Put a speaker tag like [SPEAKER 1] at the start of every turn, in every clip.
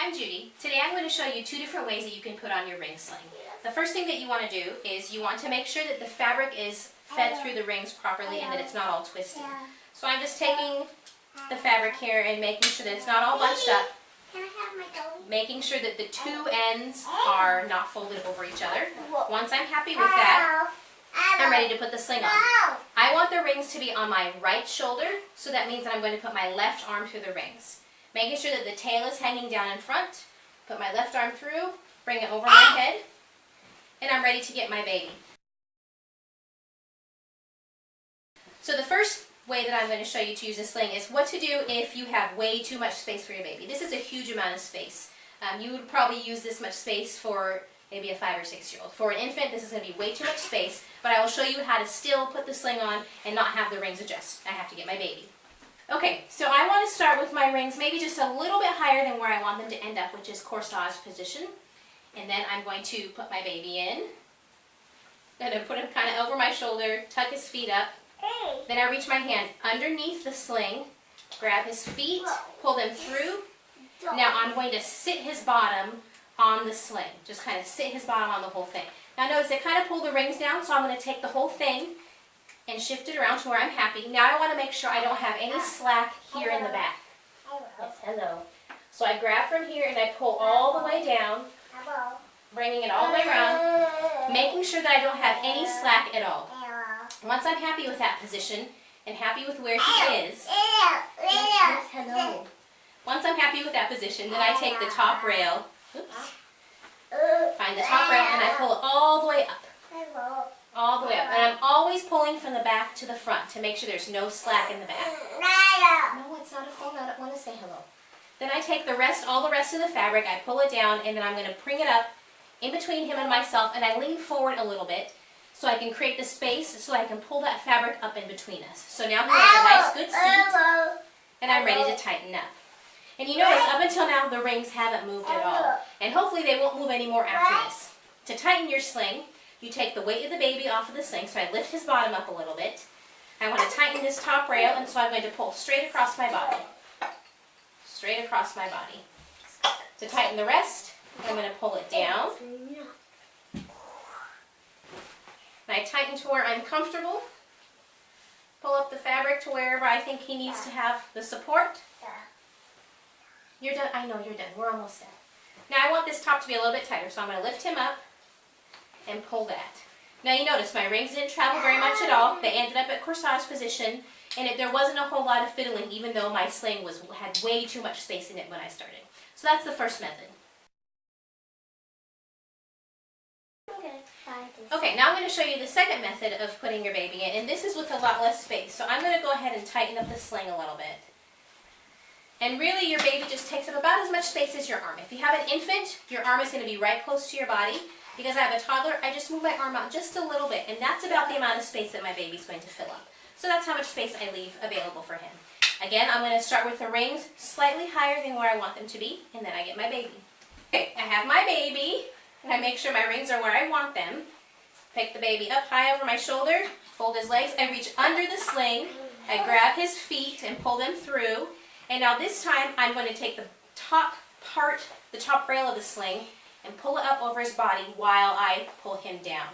[SPEAKER 1] I'm Judy. Today I'm going to show you two different ways that you can put on your ring sling. The first thing that you want to do is you want to make sure that the fabric is fed through the rings properly and that it's not all twisted. So I'm just taking the fabric here and making sure that it's not all bunched up, making sure that the two ends are not folded over each other. Once I'm happy with that, I'm ready to put the sling on. I want the rings to be on my right shoulder, so that means that I'm going to put my left arm through the rings. Making sure that the tail is hanging down in front, put my left arm through, bring it over my head, and I'm ready to get my baby. So the first way that I'm going to show you to use a sling is what to do if you have way too much space for your baby. This is a huge amount of space. You would probably use this much space for maybe a 5 or 6-year-old. For an infant, this is going to be way too much space, but I will show you how to still put the sling on and not have the rings adjust. I have to get my baby. Okay, so I want to start with my rings maybe just a little bit higher than where I want them to end up, which is corsage position. And then I'm going to put my baby in. I'm going to put him kind of over my shoulder, tuck his feet up. Then I reach my hand underneath the sling, grab his feet, pull them through. Now I'm going to sit his bottom on the sling. Just kind of sit his bottom on the whole thing. Now notice I kind of pull the rings down, so I'm going to take the whole thing and shift it around to where I'm happy. Now I want to make sure I don't have any slack here in the back. Yes, hello. So I grab from here and I pull all the way down, bringing it all the way around, making sure that I don't have any slack at all. Once I'm happy with that position and happy with where he is, yes, hello. Once I'm happy with that position, then I take the top rail, find the top rail, and I pull it all the way up. All the way up. And I'm always pulling from the back to the front to make sure there's no slack in the back. No, it's not a phone. I don't want to say hello. Then I take all the rest of the fabric, I pull it down, and then I'm going to bring it up in between him and myself, and I lean forward a little bit so I can create the space so I can pull that fabric up in between us. So now he has a nice good seat, and I'm ready to tighten up. And you notice up until now the rings haven't moved at all, and hopefully they won't move anymore after this. To tighten your sling, you take the weight of the baby off of the sling, so I lift his bottom up a little bit. I want to tighten this top rail, and so I'm going to pull straight across my body. Straight across my body. To tighten the rest, I'm going to pull it down. And I tighten to where I'm comfortable. Pull up the fabric to wherever I think he needs to have the support. You're done? I know you're done. We're almost done. Now I want this top to be a little bit tighter, so I'm going to lift him up and pull that. Now you notice my rings didn't travel very much at all. They ended up at corsage position, and there wasn't a whole lot of fiddling, even though my sling had way too much space in it when I started. So that's the first method. Okay, now I'm going to show you the second method of putting your baby in, and this is with a lot less space. So I'm going to go ahead and tighten up the sling a little bit. And really your baby just takes up about as much space as your arm. If you have an infant, your arm is going to be right close to your body. Because I have a toddler, I just move my arm out just a little bit, and that's about the amount of space that my baby's going to fill up. So that's how much space I leave available for him. Again, I'm going to start with the rings slightly higher than where I want them to be, and then I get my baby. Okay, I have my baby, and I make sure my rings are where I want them. Pick the baby up high over my shoulder, fold his legs, I reach under the sling, I grab his feet and pull them through, and now this time I'm going to take the top rail of the sling, and pull it up over his body while I pull him down.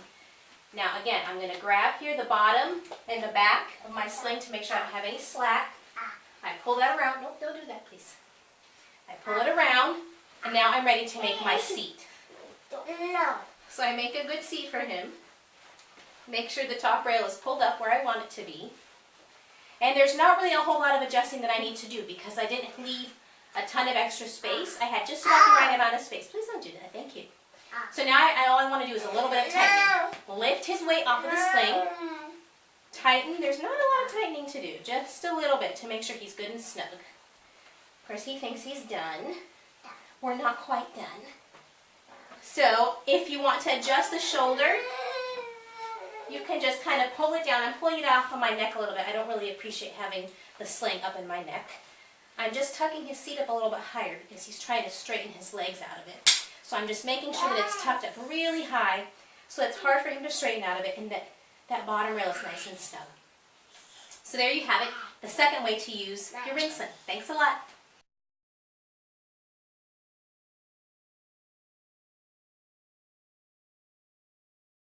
[SPEAKER 1] Now again, I'm going to grab here the bottom and the back of my sling to make sure I don't have any slack. I pull that around. Nope, don't do that, please. I pull it around, and now I'm ready to make my seat. So I make a good seat for him. Make sure the top rail is pulled up where I want it to be. And there's not really a whole lot of adjusting that I need to do because I didn't leave a ton of extra space. I had just about the right amount of space. Please don't do that. Thank you. So now all I want to do is a little bit of tightening. Lift his weight off of the sling. Tighten. There's not a lot of tightening to do. Just a little bit to make sure he's good and snug. Of course, he thinks he's done. We're not quite done. So if you want to adjust the shoulder, you can just kind of pull it down. I'm pulling it off of my neck a little bit. I don't really appreciate having the sling up in my neck. I'm just tucking his seat up a little bit higher because he's trying to straighten his legs out of it. So I'm just making sure that it's tucked up really high so it's hard for him to straighten out of it and that bottom rail is nice and snug. So there you have it, the second way to use your ring sling. Thanks a lot.